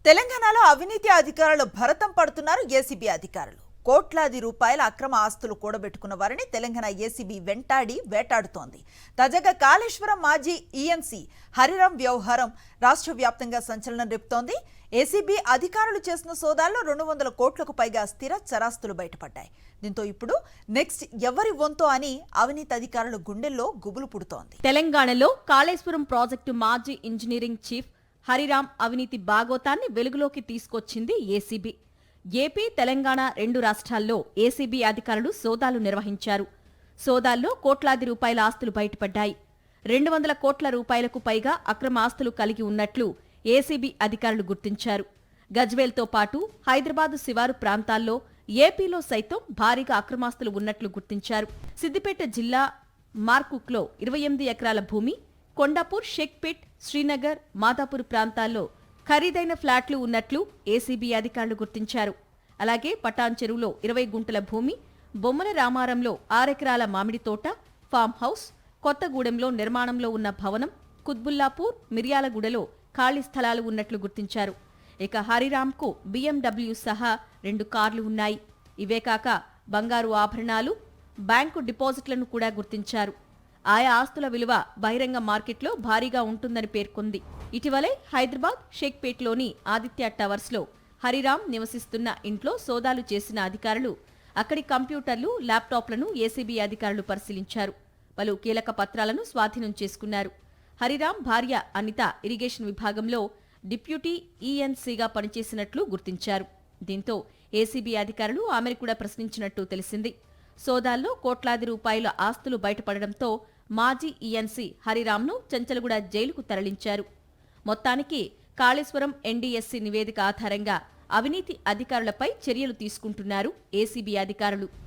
తెలంగాణలో అవినీతి అధికారులు భరతం పడుతున్నారు ఏసీబీ అధికారులు. కోట్లాది రూపాయల అక్రమ ఆస్తులు కూడబెట్టుకున్న వారిని తెలంగాణ ఏసీబీ వెంటాడి వేటాడుతోంది. తాజాగా కాళేశ్వరం మాజీ ఈఎన్సీ హరిరామ్ వ్యవహారం రాష్ట్ర వ్యాప్తంగా సంచలనం రేపుతోంది. ఏసీబీ అధికారులు చేసిన సోదాల్లో 200 కోట్లకు పైగా స్థిర చరాస్తులు బయటపడ్డాయి. దీంతో ఇప్పుడు నెక్స్ట్ ఎవరి వంతో అని అవినీతి అధికారుల గుండెల్లో గుబులు పుడుతోంది. తెలంగాణలో కాళేశ్వరం ప్రాజెక్టు మాజీ ఇంజనీరింగ్ చీఫ్ హరిరామ్ అవినీతి బాగోతాన్ని వెలుగులోకి తీసుకొచ్చింది ఏసీబీ. ఏపీ, తెలంగాణ రెండు రాష్ట్రాల్లో ఏసీబీ అధికారులు సోదాలు నిర్వహించారు. సోదాల్లో కోట్లాది రూపాయల ఆస్తులు బయటపడ్డాయి. 200 కోట్ల రూపాయలకు పైగా అక్రమ ఆస్తులు కలిగి ఉన్నట్లు ఏసీబీ అధికారులు గుర్తించారు. గజ్వేల్తో పాటు హైదరాబాదు శివారు ప్రాంతాల్లో, ఏపీలో సైతం భారీగా అక్రమాస్తులు ఉన్నట్లు గుర్తించారు. సిద్దిపేట జిల్లా మార్కుక్లో 28 ఎకరాల భూమి, కొండాపూర్, షేక్పేట్, శ్రీనగర్, మాదాపూర్ ప్రాంతాల్లో ఖరీదైన ఫ్లాట్లు ఉన్నట్లు ఏసీబీ అధికారులు గుర్తించారు. అలాగే పటాన్ చెరువులో 20 గుంటల భూమి, బొమ్మల రామారంలో 6 ఎకరాల మామిడి తోట, ఫామ్ హౌస్, కొత్తగూడెంలో నిర్మాణంలో ఉన్న భవనం, కుత్బుల్లాపూర్, మిర్యాలగూడలో ఖాళీ స్థలాలు ఉన్నట్లు గుర్తించారు. ఇక హరిరామ్కు BMW సహా 2 కార్లు ఉన్నాయి. ఇవే కాక బంగారు ఆభరణాలు, బ్యాంకు డిపాజిట్లను కూడా గుర్తించారు. ఆయా ఆస్తుల విలువ బహిరంగ మార్కెట్లో భారీగా ఉంటుందని పేర్కొంది. ఇటీవలే హైదరాబాద్ షేక్పేట్లోని ఆదిత్య టవర్స్లో హరిరామ్ నివసిస్తున్న ఇంట్లో సోదాలు చేసిన అధికారులు అక్కడి కంప్యూటర్లు, ల్యాప్టాప్లను ఏసీబీ అధికారులు పరిశీలించారు. పలు కీలక పత్రాలను స్వాధీనం చేసుకున్నారు. హరిరామ్ భార్య అనిత ఇరిగేషన్ విభాగంలో డిప్యూటీ ఈఎన్సీగా పనిచేసినట్లు గుర్తించారు. దీంతో ఏసీబీ అధికారులు ఆమెను కూడా ప్రశ్నించినట్టు తెలిసింది. సోదాల్లో కోట్లాది రూపాయల ఆస్తులు బయటపడడంతో మాజీ ఈఎన్సీ హరిరామ్ను చెంచలగూడ జైలుకు తరలించారు. మొత్తానికి కాళేశ్వరం ఎన్డీఎస్సీ నివేదిక ఆధారంగా అవినీతి అధికారులపై చర్యలు తీసుకుంటున్నారు ఏసీబీ అధికారులు.